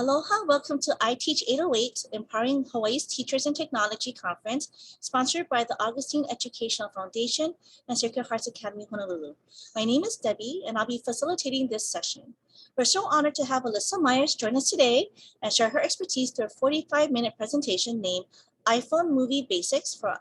Aloha, welcome to iTeach808, Empowering Hawaii's Teachers in Technology Conference, sponsored by the Augustine Educational Foundation and Sacred Hearts Academy, Honolulu. My name is Debbie, and I'll be facilitating this session. We're so honored to have Alyssa Myers join us today and share her expertise through a 45-minute presentation named iMovie Basics for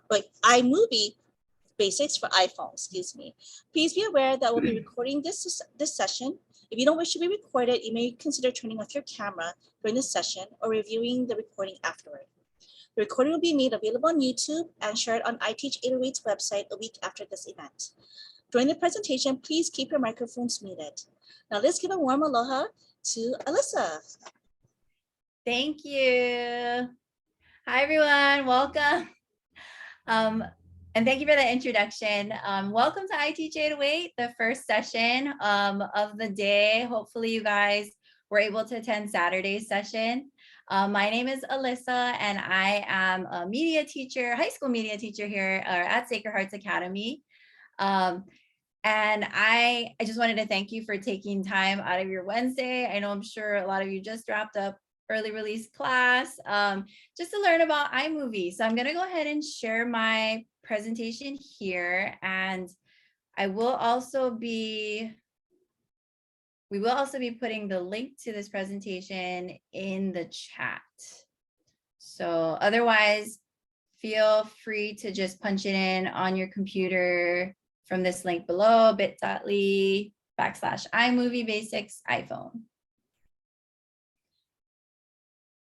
iPhone, excuse me. Please be aware that we'll be recording this session. If you don't wish to be recorded, you may consider turning off your camera during the session or reviewing the recording afterward. The recording will be made available on YouTube and shared on iTeach808's website a week after this event. During the presentation, please keep your microphones muted. Now let's give a warm aloha to Alyssa. Thank you. Hi, everyone. Welcome. And thank you for the introduction. Welcome to iTeach808, the first session of the day. Hopefully you guys were able to attend Saturday's session. My name is Alyssa, and I am a media teacher, high school media teacher here at Sacred Hearts Academy. And I just wanted to thank you for taking time out of your Wednesday. I know I'm sure a lot of you just wrapped up early release class just to learn about iMovie. So I'm going to go ahead and share my presentation here, and we will also be putting the link to this presentation in the chat. So otherwise, feel free to just punch it in on your computer from this link below, bit.ly/iMovie Basics iPhone.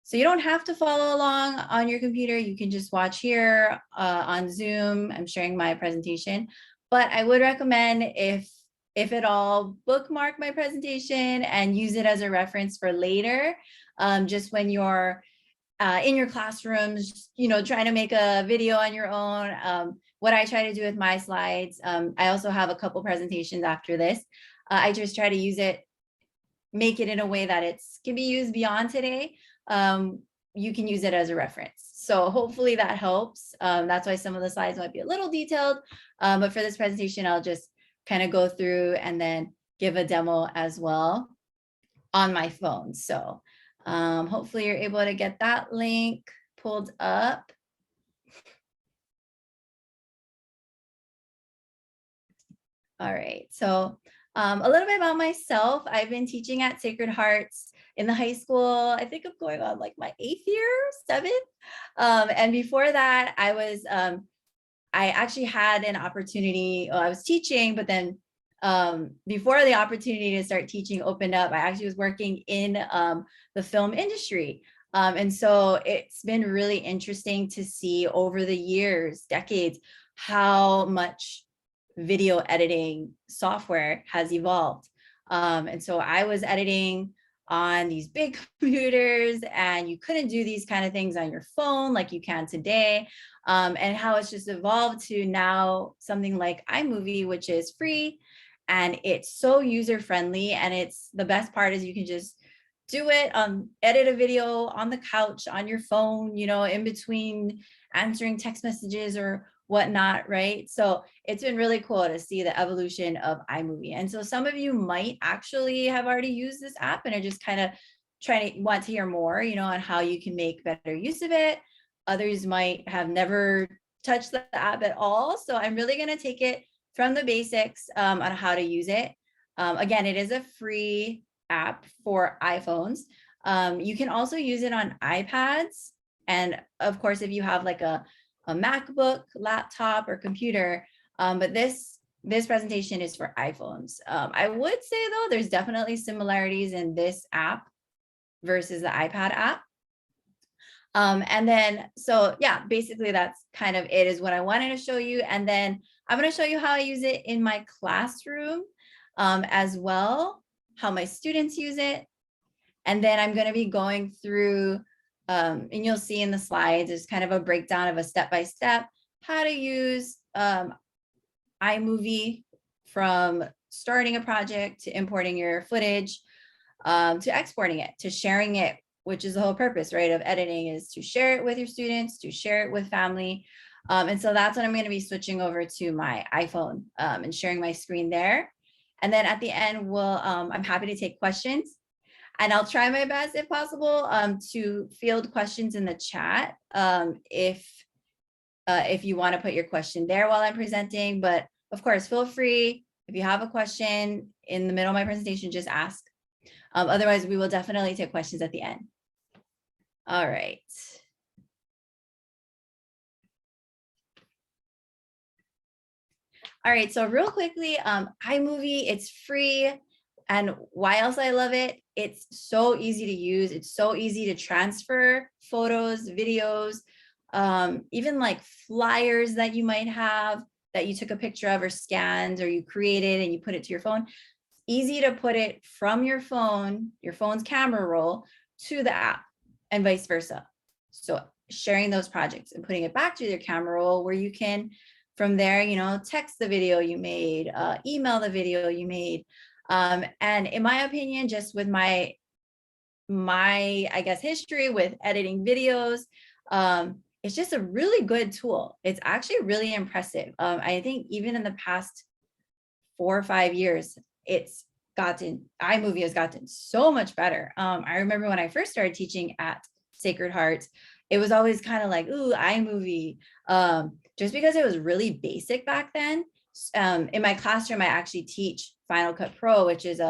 So you don't have to follow along on your computer. You can just watch here on Zoom. I'm sharing my presentation, but I would recommend if at all, bookmark my presentation and use it as a reference for later, just when you're in your classrooms, trying to make a video on your own. What I try to do with my slides, I also have a couple presentations after this. I just try to use it, make it in a way that it can be used beyond today. You can use it as a reference. So hopefully that helps. That's why some of the slides might be a little detailed, but for this presentation, I'll just kind of go through and then give a demo as well on my phone. So hopefully you're able to get that link pulled up. All right, so a little bit about myself. I've been teaching at Sacred Hearts in the high school. I think I'm going on like my 8th year, 7th. And before that, I actually had an opportunity. Well, I was teaching, but then before the opportunity to start teaching opened up, I actually was working in the film industry. And so it's been really interesting to see over the years, decades, how much video editing software has evolved. And so I was editing on these big computers, and you couldn't do these kind of things on your phone like you can today. And how it's just evolved to now something like iMovie, which is free, and it's so user-friendly. And it's the best part is you can just do it, edit a video on the couch, on your phone, in between answering text messages or whatnot, right? So it's been really cool to see the evolution of iMovie. And so some of you might actually have already used this app and are just kind of want to hear more, on how you can make better use of it. Others might have never touched the app at all. So I'm really going to take it from the basics on how to use it. Again, it is a free app for iPhones. You can also use it on iPads. And of course, if you have like a MacBook, laptop, or computer, but this presentation is for iPhones. I would say though, there's definitely similarities in this app versus the iPad app. And then, so yeah, basically that's kind of it, is what I wanted to show you. And then I'm going to show you how I use it in my classroom as well, how my students use it. And then I'm going to be going through and you'll see in the slides, there's kind of a breakdown of a step-by-step how to use iMovie, from starting a project to importing your footage, to exporting it, to sharing it, which is the whole purpose, right, of editing, is to share it with your students, to share it with family. And so that's what I'm going to be switching over to my iPhone and sharing my screen there. And then at the end, I'm happy to take questions. And I'll try my best if possible to field questions in the chat if you want to put your question there while I'm presenting. But of course, feel free, if you have a question in the middle of my presentation, just ask. Otherwise, we will definitely take questions at the end. All right. All right, so real quickly, iMovie, it's free. And why else I love it? It's so easy to use. It's so easy to transfer photos, videos, even like flyers that you might have that you took a picture of or scanned or you created and you put it to your phone. Easy to put it from your phone's camera roll to the app and vice versa. So sharing those projects and putting it back to your camera roll where you can, from there, you know, text the video you made, email the video you made. And in my opinion, just with my I guess history with editing videos, it's just a really good tool. It's actually really impressive. I think even in the past 4 or 5 years, iMovie has gotten so much better. I remember when I first started teaching at Sacred Heart, it was always kind of like, ooh, iMovie, just because it was really basic back then. In my classroom, I actually teach Final Cut Pro, which is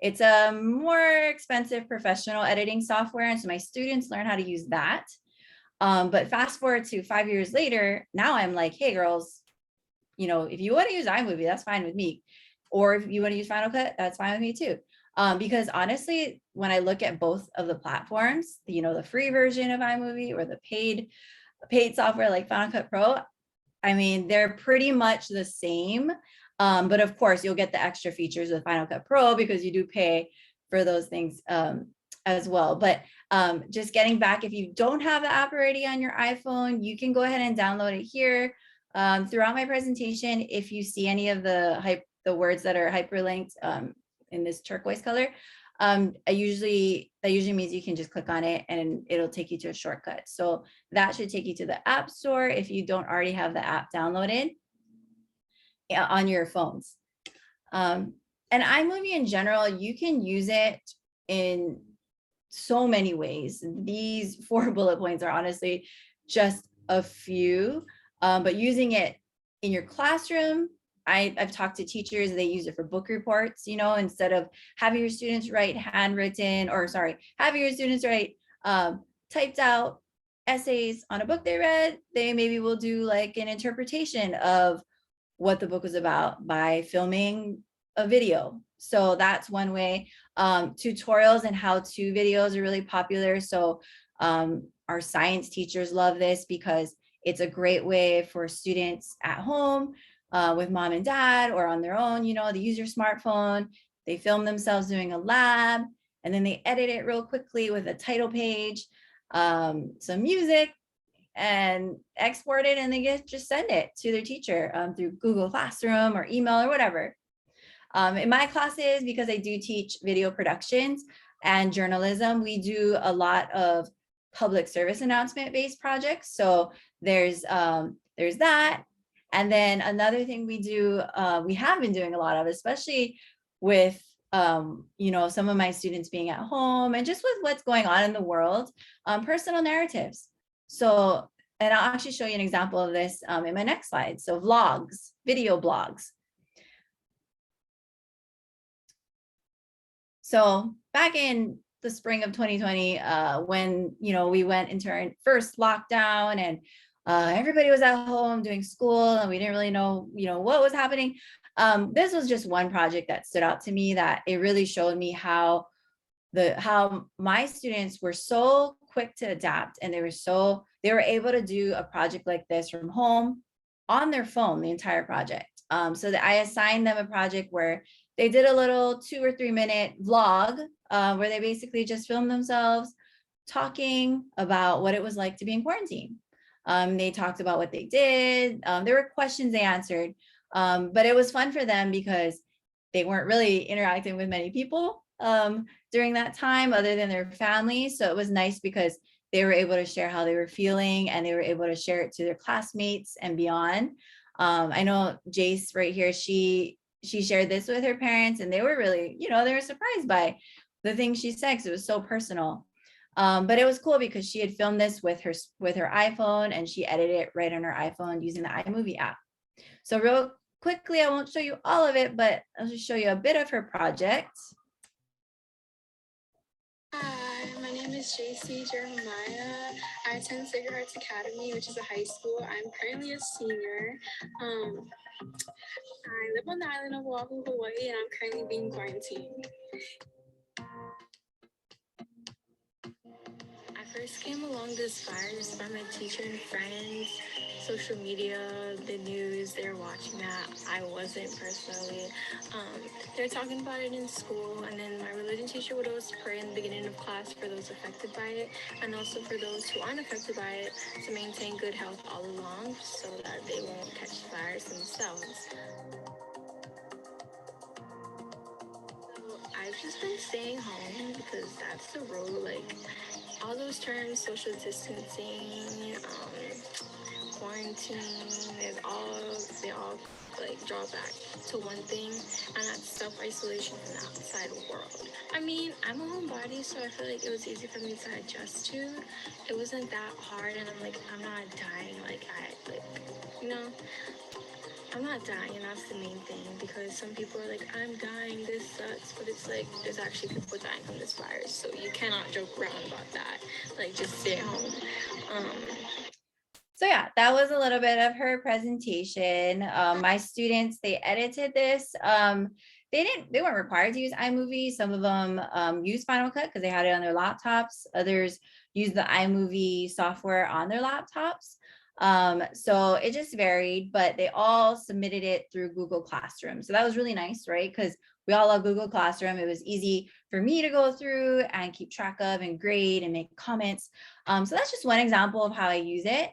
it's a more expensive professional editing software. And so my students learn how to use that. But fast forward to 5 years later, now I'm like, hey girls, you know, if you want to use iMovie, that's fine with me. Or if you want to use Final Cut, that's fine with me too. Because honestly, when I look at both of the platforms, you know, the free version of iMovie or the paid software like Final Cut Pro, I mean, they're pretty much the same. But of course, you'll get the extra features with Final Cut Pro because you do pay for those things as well. But just getting back, if you don't have the app already on your iPhone, you can go ahead and download it here. Throughout my presentation, if you see any of the words that are hyperlinked in this turquoise color, that usually means you can just click on it and it'll take you to a shortcut. So that should take you to the App Store if you don't already have the app downloaded on your phones. And iMovie in general, you can use it in so many ways. These 4 bullet points are honestly just a few, but using it in your classroom, I've talked to teachers, they use it for book reports, you know, instead of having your students write having your students write typed out essays on a book they read, they maybe will do like an interpretation of what the book was about by filming a video. So that's one way. Tutorials and how-to videos are really popular. So our science teachers love this because it's a great way for students at home with mom and dad or on their own, you know, they use your smartphone, they film themselves doing a lab, and then they edit it real quickly with a title page, some music, and export it, and they just send it to their teacher through Google Classroom or email or whatever. In my classes, because I do teach video productions and journalism, we do a lot of public service announcement based projects. So there's that. And then another thing we do, we have been doing a lot of, especially with you know, some of my students being at home and just with what's going on in the world, personal narratives. So, and I'll actually show you an example of this in my next slide. So vlogs, video blogs. So back in the spring of 2020, when, you know, we went into our first lockdown and everybody was at home doing school and we didn't really know, you know, what was happening. This was just one project that stood out to me, that it really showed me how my students were so quick to adapt, and they were able to do a project like this from home on their phone, the entire project. So that I assigned them a project where they did a little 2 or 3 minute vlog where they basically just filmed themselves talking about what it was like to be in quarantine. They talked about what they did. There were questions they answered, but it was fun for them because they weren't really interacting with many people during that time other than their families. So it was nice because they were able to share how they were feeling, and they were able to share it to their classmates and beyond. I know Jace right here, she shared this with her parents, and they were really, you know, they were surprised by the things she said because it was so personal. But it was cool because she had filmed this with her iPhone, and she edited it right on her iPhone using the iMovie app. So real quickly, I won't show you all of it, but I'll just show you a bit of her project. Hi, my name is JC Jeremiah. I attend Sacred Hearts Academy, which is a high school. I'm currently a senior. I live on the island of Oahu, Hawaii, and I'm currently being quarantined. I first came along this virus by my teacher and friends, social media, the news. They were watching that. I wasn't personally. They were talking about it in school, and then my religion teacher would always pray in the beginning of class for those affected by it, and also for those who aren't affected by it to maintain good health all along so that they won't catch the virus themselves. So I've just been staying home because that's the rule. Like, all those terms, social distancing, quarantine, they all like draw back to one thing, and that's self-isolation from the outside world. I mean, I'm a homebody, so I feel like it was easy for me to adjust to. It wasn't that hard, and I'm not dying, I'm not dying, and that's the main thing, because some people are like, I'm dying, this sucks, but it's like, there's actually people dying from this virus, so you cannot joke around about that. Like, just stay at home. So yeah, that was a little bit of her presentation. My students, they edited this. They weren't required to use iMovie. Some of them used Final Cut because they had it on their laptops. Others used the iMovie software on their laptops. So it just varied, but they all submitted it through Google Classroom. So that was really nice, right? Because we all love Google Classroom. It was easy for me to go through and keep track of and grade and make comments. So that's just one example of how I use it.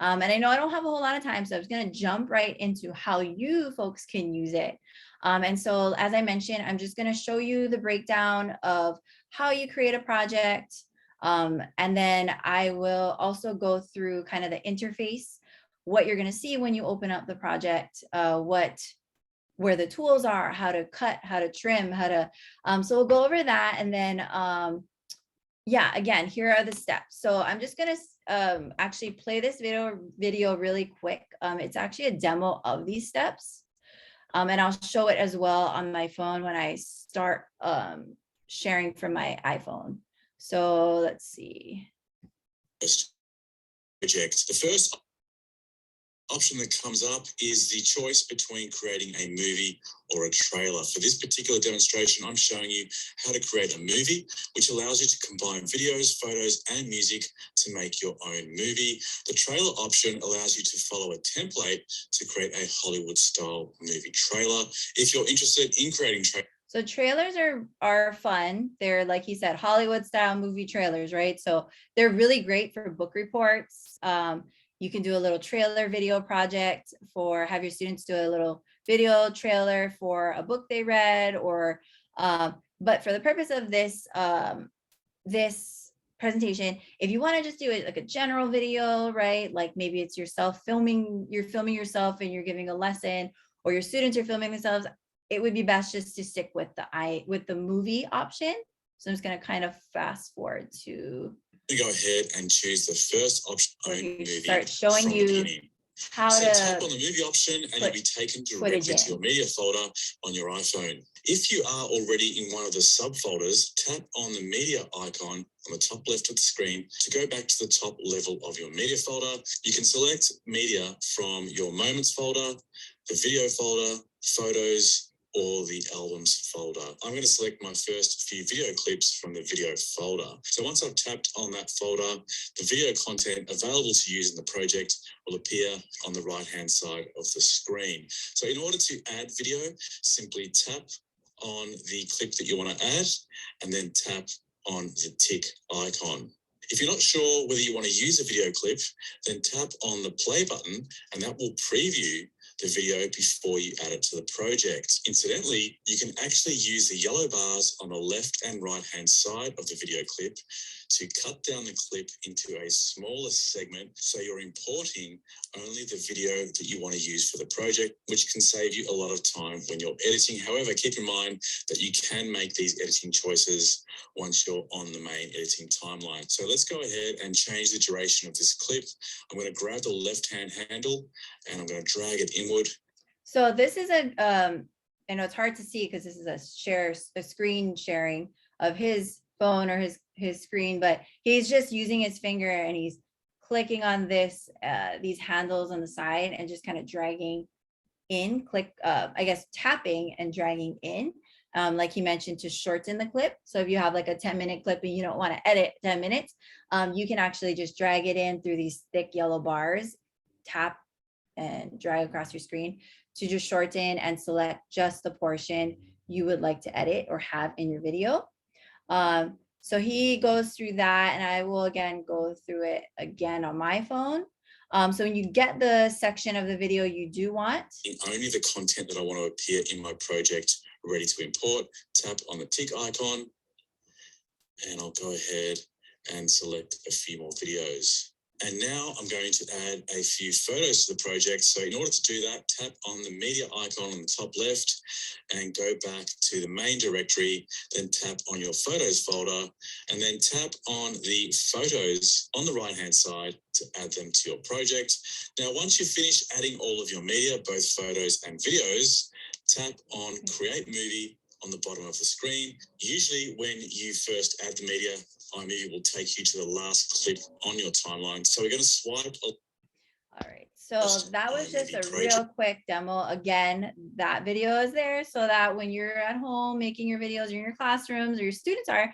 And I know I don't have a whole lot of time, so I'm just going to jump right into how you folks can use it. And so, as I mentioned, I'm just going to show you the breakdown of how you create a project. And then I will also go through kind of the interface, what you're going to see when you open up the project, where the tools are, how to cut, how to trim, how to, so we'll go over that. And then, yeah, again, here are the steps. So I'm just going to actually play this video really quick. It's actually a demo of these steps. And I'll show it as well on my phone when I start sharing from my iPhone. So let's see. Project. The first option that comes up is the choice between creating a movie or a trailer. For this particular demonstration, I'm showing you how to create a movie, which allows you to combine videos, photos, and music to make your own movie. The trailer option allows you to follow a template to create a Hollywood-style movie trailer. If you're interested in creating so trailers are fun. They're, like he said, Hollywood style movie trailers, right? So they're really great for book reports. You can do a little trailer video project have your students do a little video trailer for a book they read, or but for the purpose of this this presentation, if you want to just do it like a general video, right? Like maybe it's yourself filming, you're filming yourself and you're giving a lesson, or your students are filming themselves, it would be best just to stick with the movie option. So I'm just going to kind of fast forward to go ahead and choose the first option. Movie start showing you how to tap on the movie option and you'll be taken directly to your media folder on your iPhone. If you are already in one of the subfolders, tap on the media icon on the top left of the screen to go back to the top level of your media folder. You can select media from your moments folder, the video folder, photos, or the albums folder. I'm going to select my first few video clips from the video folder. So once I've tapped on that folder, the video content available to use in the project will appear on the right-hand side of the screen. So in order to add video, simply tap on the clip that you want to add and then tap on the tick icon. If you're not sure whether you want to use a video clip, then tap on the play button and that will preview the video before you add it to the project. Incidentally, you can actually use the yellow bars on the left and right hand side of the video clip to cut down the clip into a smaller segment, so you're importing only the video that you want to use for the project, which can save you a lot of time when you're editing. However, keep in mind that you can make these editing choices once you're on the main editing timeline. So let's go ahead and change the duration of this clip. I'm going to grab the left-hand handle and I'm going to drag it inward. So this is a, I know it's hard to see because this is a screen sharing of his phone or his screen, but he's just using his finger and he's clicking on this, these handles on the side and just kind of dragging in, I guess tapping and dragging in, like he mentioned, to shorten the clip. So if you have like a 10-minute clip and you don't want to edit 10 minutes, you can actually just drag it in through these thick yellow bars, tap and drag across your screen to just shorten and select just the portion you would like to edit or have in your video. So he goes through that, and I will again go through it again on my phone. So when you get the section of the video you do want, only the content that I want to appear in my project ready to import, tap on the tick icon, and I'll go ahead and select a few more videos. And now I'm going to add a few photos to the project. So in order to do that, tap on the media icon on the top left and go back to the main directory, then tap on your photos folder, and then tap on the photos on the right-hand side to add them to your project. Now, once you've finished adding all of your media, both photos and videos, tap on Create Movie on the bottom of the screen. Usually when you first add the media, iMovie will take you to the last clip on your timeline. So we're going to swipe. All right, so that was just a real quick demo. Again, that video is there so that when you're at home making your videos or in your classrooms or your students are,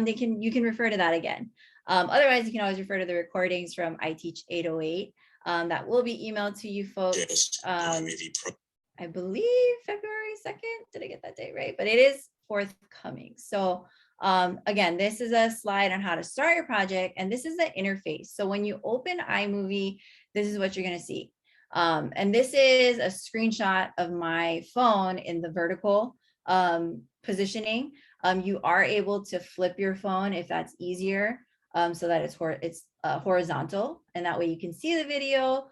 you can refer to that again. Otherwise, you can always refer to the recordings from iTeach808 that will be emailed to you folks. Yes, I believe February 2nd. Did I get that date right? But it is forthcoming. So again, this is a slide on how to start your project, and this is the interface. So when you open iMovie, this is what you're going to see. And this is a screenshot of my phone in the vertical positioning. You are able to flip your phone if that's easier, so that it's horizontal, and that way you can see the video.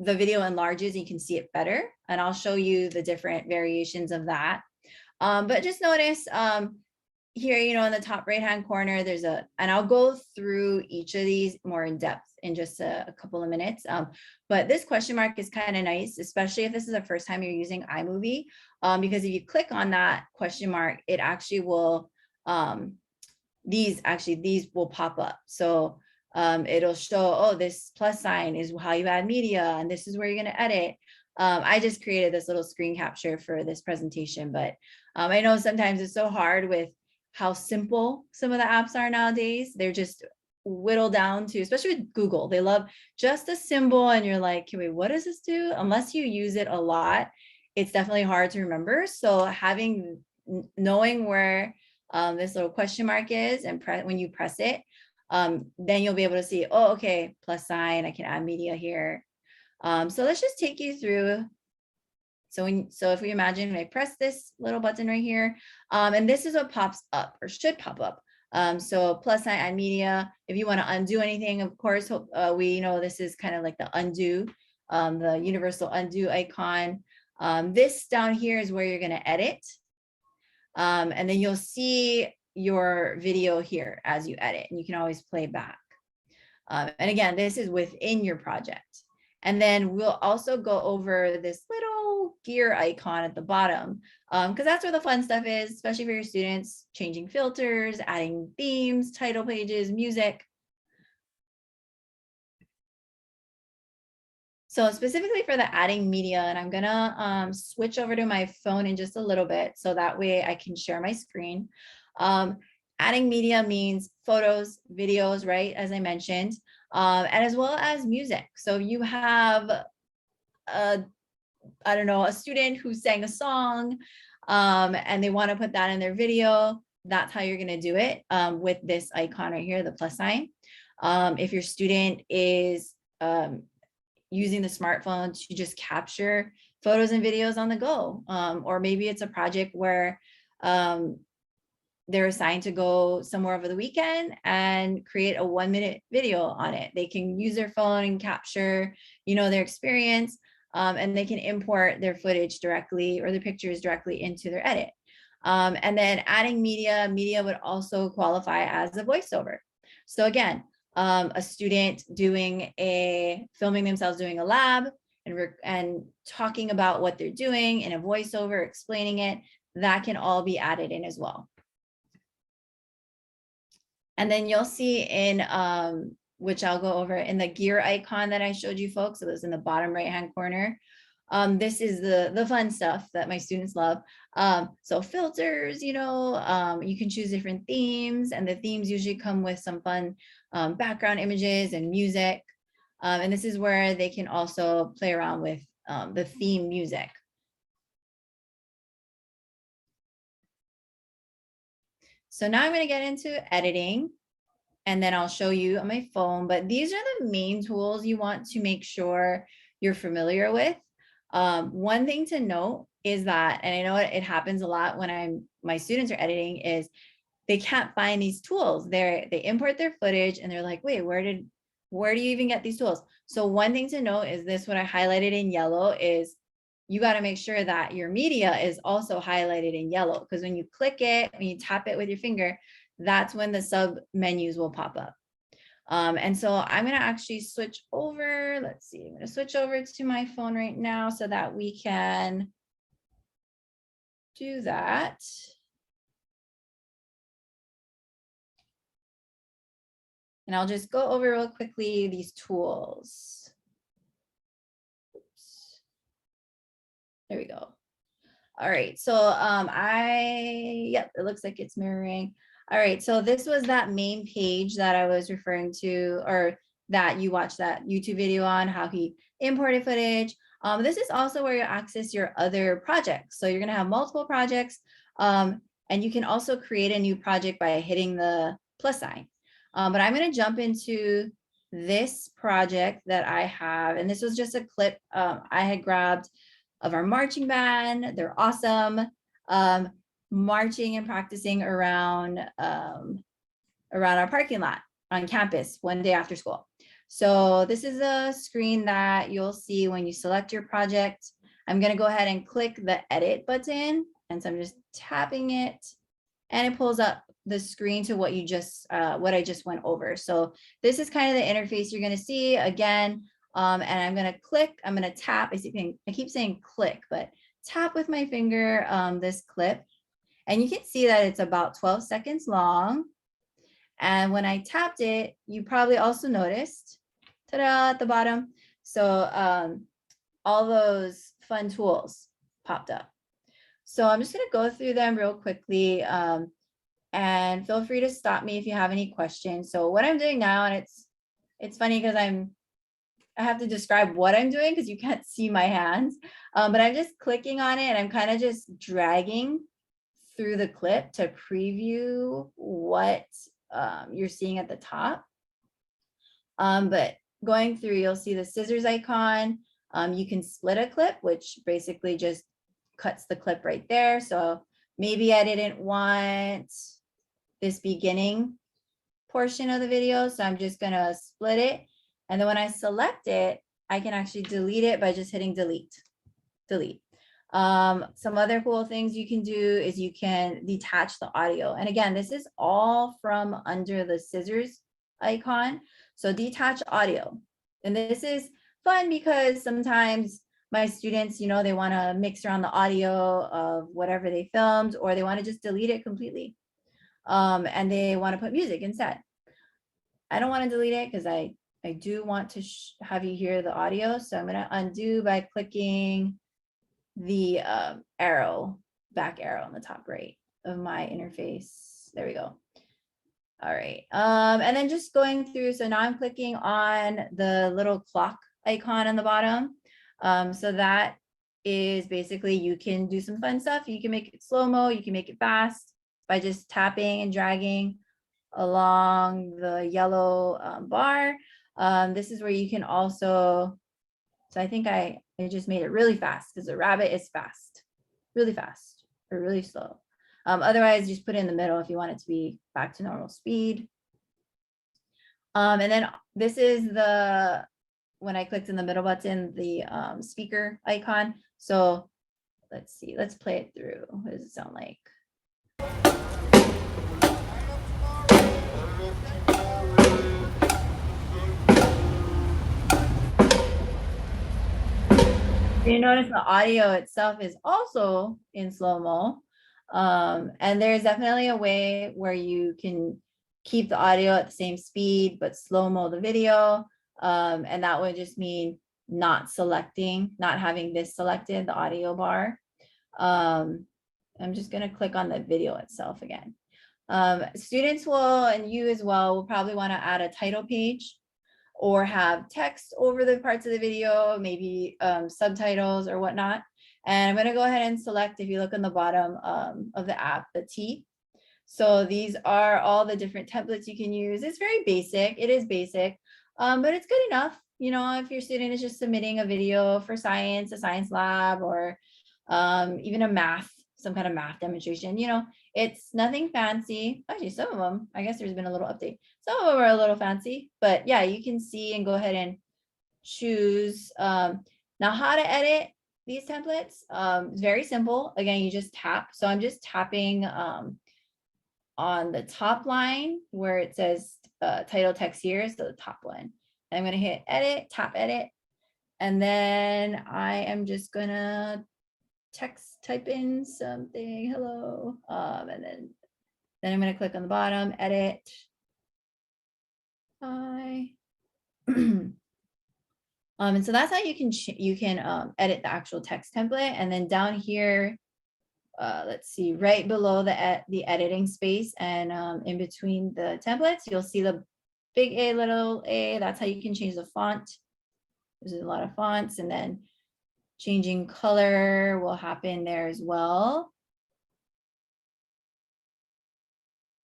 The video enlarges, you can see it better, and I'll show you the different variations of that. But just notice here, in the top right-hand corner, there's and I'll go through each of these more in depth in just a couple of minutes. But this question mark is kind of nice, especially if this is the first time you're using iMovie, because if you click on that question mark, it actually will, these will pop up. So it'll show, oh, this plus sign is how you add media, and this is where you're going to edit. I just created this little screen capture for this presentation, but I know sometimes it's so hard with how simple some of the apps are nowadays. They're just whittled down to, especially with Google, they love just a symbol and you're like, wait, what does this do? Unless you use it a lot, it's definitely hard to remember. So knowing where this little question mark is, and when you press it, then you'll be able to see, oh, okay, plus sign, I can add media here. So let's just take you through. So if we imagine I press this little button right here, and this is what pops up or should pop up. So plus sign, add media. If you want to undo anything, of course, we know this is kind of like the undo, the universal undo icon. This down here is where you're going to edit. And then you'll see your video here as you edit, and you can always play back. And again, this is within your project. And then we'll also go over this little gear icon at the bottom, because that's where the fun stuff is, especially for your students, changing filters, adding themes, title pages, music. So specifically for the adding media, and I'm gonna switch over to my phone in just a little bit, so that way I can share my screen. Adding media means photos, videos, right, as I mentioned, and as well as music. So you have, I don't know, a student who sang a song, and they want to put that in their video. That's how you're going to do it with this icon right here, the plus sign. If your student is using the smartphone to just capture photos and videos on the go, or maybe it's a project where they're assigned to go somewhere over the weekend and create a 1-minute video on it. They can use their phone and capture, their experience, and they can import their footage directly or their pictures directly into their edit. And then adding media would also qualify as a voiceover. So again, a student filming themselves doing a lab and talking about what they're doing in a voiceover, explaining it, that can all be added in as well. And then you'll see in, which I'll go over in the gear icon that I showed you folks, so it was in the bottom right-hand corner. This is the fun stuff that my students love. So filters, you can choose different themes, and the themes usually come with some fun background images and music. And this is where they can also play around with the theme music. So now I'm going to get into editing, and then I'll show you on my phone, but these are the main tools you want to make sure you're familiar with. One thing to note is that, and I know it happens a lot when my students are editing, is they can't find these tools. They import their footage and they're like, wait, where do you even get these tools? So one thing to note is this, what I highlighted in yellow is you got to make sure that your media is also highlighted in yellow, because when you click it, when you tap it with your finger, that's when the sub menus will pop up. And so I'm going to actually switch over. Let's see, I'm going to switch over to my phone right now so that we can do that. And I'll just go over real quickly these tools. Oops. There we go. All right, so yep, it looks like it's mirroring. All right, so this was that main page that I was referring to, or that you watched that YouTube video on, how he imported footage. This is also where you access your other projects. So you're gonna have multiple projects, and you can also create a new project by hitting the plus sign. But I'm gonna jump into this project that I have, and this was just a clip I had grabbed of our marching band. They're awesome. Marching and practicing around our parking lot on campus one day after school. So this is a screen that you'll see when you select your project. I'm going to go ahead and click the edit button. And so I'm just tapping it, and it pulls up the screen to what I just went over. So this is kind of the interface you're going to see again. And I'm going to click, I'm going to tap. I keep saying click, but tap with my finger this clip. And you can see that it's about 12 seconds long. And when I tapped it, you probably also noticed, ta-da, at the bottom. So all those fun tools popped up. So I'm just going to go through them real quickly. And feel free to stop me if you have any questions. So what I'm doing now, and it's funny because I have to describe what I'm doing because you can't see my hands, but I'm just clicking on it and I'm kind of just dragging through the clip to preview what you're seeing at the top. But going through, you'll see the scissors icon. You can split a clip, which basically just cuts the clip right there. So maybe I didn't want this beginning portion of the video, so I'm just gonna split it. And then when I select it, I can actually delete it by just hitting delete. Some other cool things you can do is you can detach the audio. And again, this is all from under the scissors icon. So detach audio. And this is fun because sometimes my students, they want to mix around the audio of whatever they filmed, or they want to just delete it completely. And they want to put music instead. I don't want to delete it because I do want to have you hear the audio. So I'm going to undo by clicking the back arrow on the top right of my interface. There we go. All right. And then just going through. So now I'm clicking on the little clock icon on the bottom. So that is basically, you can do some fun stuff. You can make it slow-mo, you can make it fast by just tapping and dragging along the yellow bar. This is where you can also, so I think I just made it really fast because the rabbit is fast, really fast or really slow. Otherwise, just put it in the middle if you want it to be back to normal speed. And then this is when I clicked in the middle button, the speaker icon. So let's see, let's play it through. What does it sound like? You notice the audio itself is also in slow-mo. And there's definitely a way where you can keep the audio at the same speed, but slow-mo the video. And that would just mean not having this selected, the audio bar. I'm just gonna click on the video itself again. Students will, and you as well, will probably want to add a title page or have text over the parts of the video, maybe subtitles or whatnot. And I'm going to go ahead and select, if you look on the bottom of the app, the T. So these are all the different templates you can use. It's very basic. It is basic, but it's good enough. You know, if your student is just submitting a video for science, a science lab, or even some kind of math demonstration, you know, it's nothing fancy. Actually, some of them, I guess there's been a little update. Some of them are a little fancy, but yeah, you can see and go ahead and choose. Now, how to edit these templates, it's very simple. Again, you just tap. So I'm just tapping on the top line where it says title text here, so the top one. I'm going to hit edit, tap edit, and then I am just going to type in something, hello, and then I'm going to click on the bottom, edit. Hi. And so that's how you can edit the actual text template. And then down here, let's see, right below the editing space and in between the templates, you'll see the big A, little a. That's how you can change the font. There's a lot of fonts, and then changing color will happen there as well.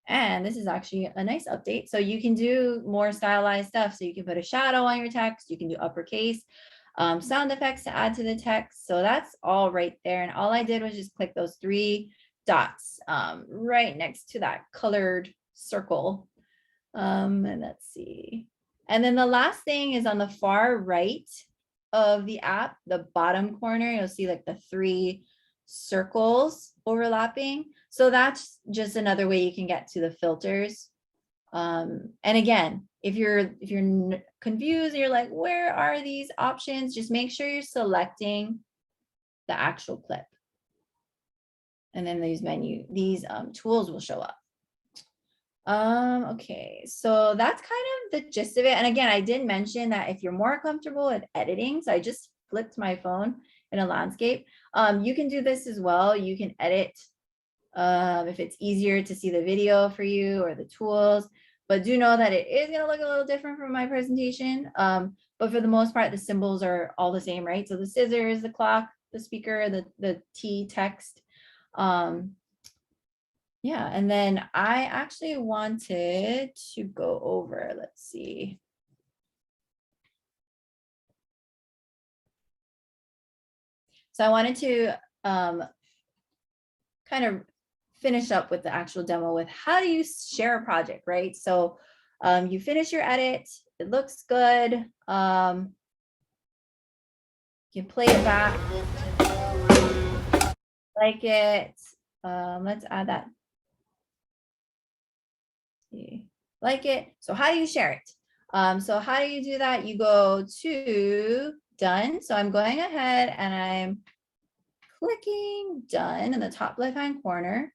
And this is actually a nice update. So you can do more stylized stuff. So you can put a shadow on your text. You can do uppercase, sound effects to add to the text. So that's all right there. And all I did was just click those 3 dots right next to that colored circle. And let's see. And then the last thing is on the far right of the app, the bottom corner, you'll see like the 3 circles overlapping. So that's just another way you can get to the filters. And again, if you're confused, you're like, where are these options? Just make sure you're selecting the actual clip. And then these tools will show up. Okay, so that's kind of the gist of it. And again, I did mention that if you're more comfortable with editing, so I just flipped my phone in a landscape. You can do this as well. You can edit if it's easier to see the video for you or the tools, but do know that it is going to look a little different from my presentation. But for the most part, the symbols are all the same, right? So the scissors, the clock, the speaker, the T text. Yeah, and then I actually wanted to go over, let's see. So I wanted to kind of finish up with the actual demo with how do you share a project, right? So you finish your edit, it looks good. You can play it back, like it. Let's add that. Like it. So how do you share it? So how do you do that? You go to done. So I'm going ahead and I'm clicking done in the top left-hand corner.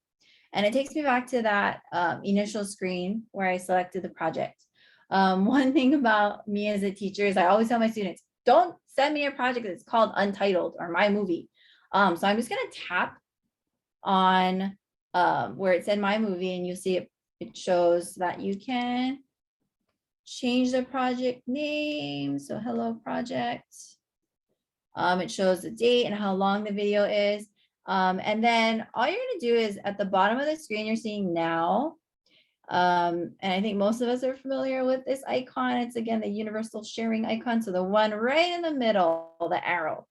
And it takes me back to that initial screen where I selected the project. One thing about me as a teacher is I always tell my students, don't send me a project that's called Untitled or My Movie. So I'm just going to tap on where it said My Movie, and you'll see it shows that you can change the project name. So hello project. It shows the date and how long the video is. And then all you're going to do is at the bottom of the screen, you're seeing now. And I think most of us are familiar with this icon. It's again, the universal sharing icon. So the one right in the middle, the arrow.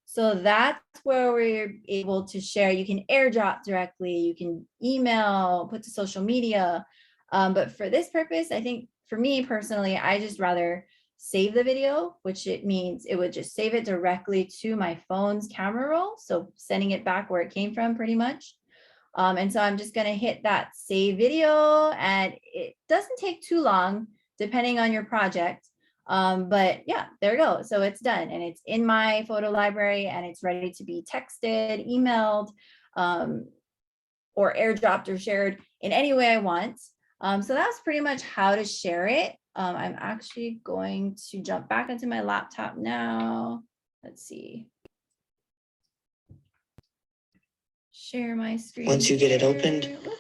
So that's where we're able to share. You can airdrop directly, you can email, put to social media. But for this purpose, I think for me personally, I just rather save the video, which it means it would just save it directly to my phone's camera roll. So sending it back where it came from pretty much. And so I'm just going to hit that save video, and it doesn't take too long depending on your project. But yeah, there you go. So it's done and it's in my photo library and it's ready to be texted, emailed, or airdropped or shared in any way I want. So that's pretty much how to share it. I'm actually going to jump back into my laptop now. Let's see. Share my screen. Once you get it opened. Whoops.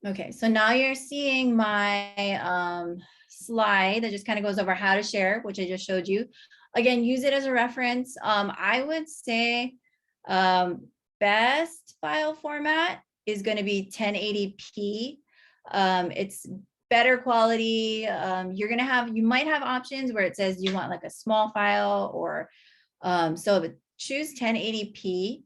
Okay, so now you're seeing my slide that just kind of goes over how to share, which I just showed you. Again, use it as a reference. I would say best file format is going to be 1080p. It's better quality. You might have options where it says you want like a small file or so choose 1080p.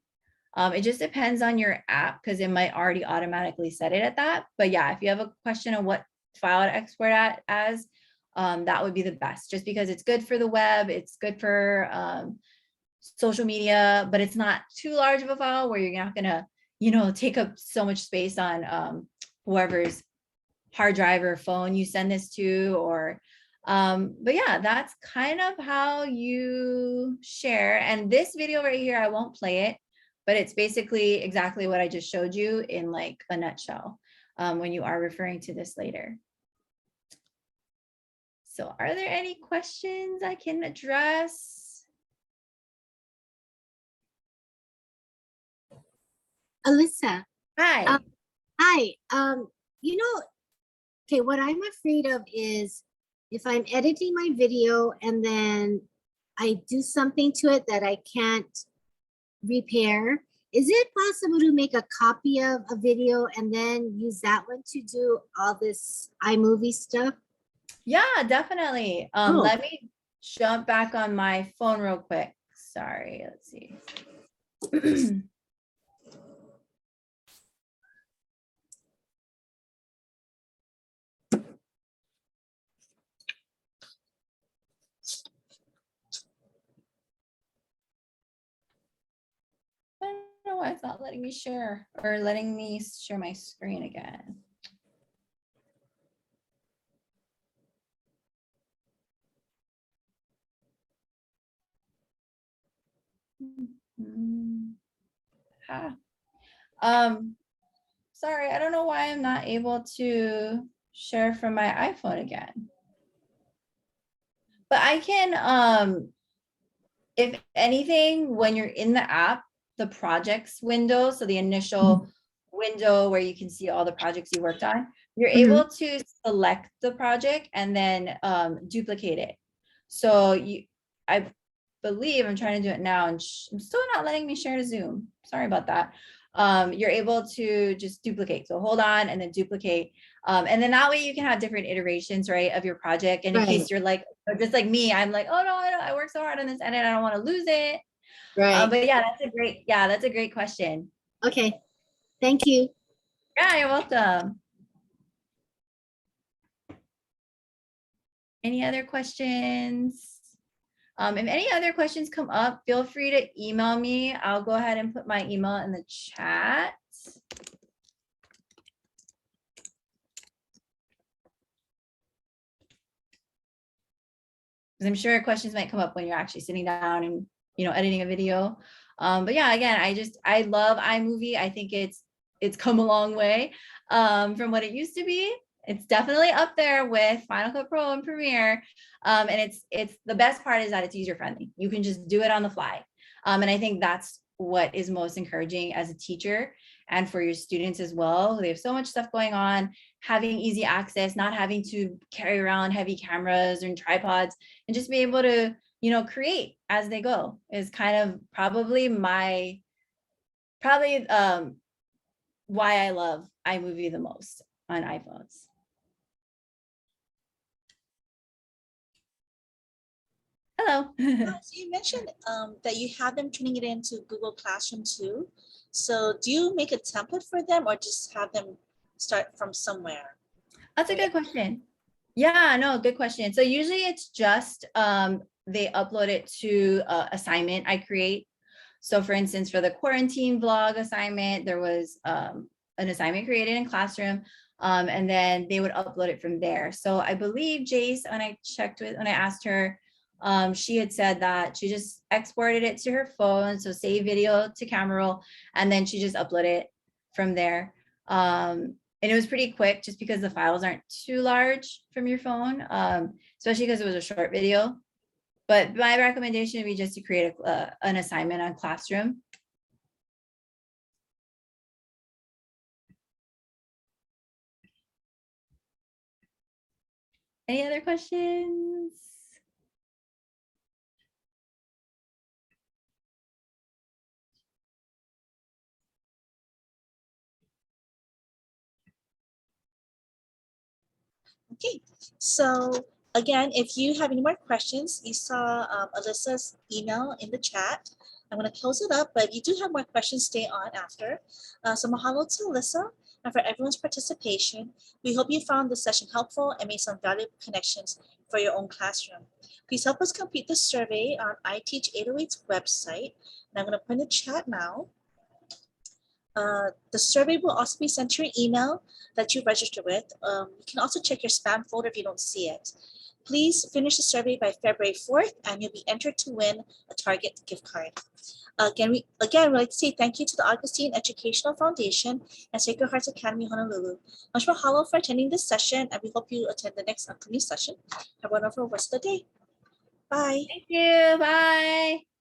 It just depends on your app because it might already automatically set it at that. But yeah, if you have a question on what file to export as, that would be the best just because it's good for the web. It's good for social media, but it's not too large of a file where you're not gonna, take up so much space on whoever's hard drive or phone you send this to, or but yeah, that's kind of how you share. And this video right here, I won't play it, but it's basically exactly what I just showed you in like a nutshell when you are referring to this later. So are there any questions I can address? Alyssa. Hi. Hi. Okay, what I'm afraid of is if I'm editing my video and then I do something to it that I can't repair, is it possible to make a copy of a video and then use that one to do all this iMovie stuff? Yeah, definitely. Let me jump back on my phone real quick. Sorry, let's see. I don't know why it's not letting me share or letting me share my screen again. Sorry, I don't know why I'm not able to share from my iPhone again. But I can, if anything, when you're in the app, the projects window, so the initial window where you can see all the projects you worked on, you're able to select the project and then duplicate it. So I believe I'm trying to do it now and I'm still not letting me share to Zoom. Sorry about that. You're able to just duplicate. So hold on and then duplicate. And then that way you can have different iterations, right, of your project. And in case you're like, just like me, I'm like, oh no, I worked so hard on this edit, I don't want to lose it. Right. But yeah, that's a great question. Okay. Thank you. Yeah, you're welcome. Any other questions? If any other questions come up, feel free to email me. I'll go ahead and put my email in the chat. Because I'm sure questions might come up when you're actually sitting down and, editing a video. But yeah, again, I love iMovie. I think it's come a long way from what it used to be. It's definitely up there with Final Cut Pro and Premiere. And it's the best part is that it's user friendly. You can just do it on the fly. And I think that's what is most encouraging as a teacher and for your students as well. They have so much stuff going on, having easy access, not having to carry around heavy cameras and tripods, and just be able to, create as they go is kind of probably why I love iMovie the most on iPhones. Hello. So you mentioned that you have them turning it into Google Classroom too. So do you make a template for them or just have them start from somewhere? That's a good question. Yeah, no, good question. So usually it's just they upload it to assignment I create. So for instance, for the quarantine vlog assignment, there was an assignment created in Classroom, and then they would upload it from there. So I believe Jace, when I asked her, she had said that she just exported it to her phone, so save video to camera roll, and then she just uploaded it from there. And it was pretty quick just because the files aren't too large from your phone, especially because it was a short video. But my recommendation would be just to create an assignment on Classroom. Any other questions? Okay, so again, if you have any more questions, you saw Alyssa's email in the chat. I'm going to close it up, but if you do have more questions, stay on after. So mahalo to Alyssa and for everyone's participation. We hope you found this session helpful and made some valuable connections for your own classroom. Please help us complete the survey on iTeach808's website. And I'm going to put in the chat now. The survey will also be sent to your email that you register with. You can also check your spam folder if you don't see it. Please finish the survey by February 4th and you'll be entered to win a Target gift card. Again, we'd like to say thank you to the Augustine Educational Foundation and Sacred Hearts Academy Honolulu. Much mahalo for attending this session, and we hope you attend the next upcoming session. Have a wonderful rest of the day. Bye. Thank you. Bye.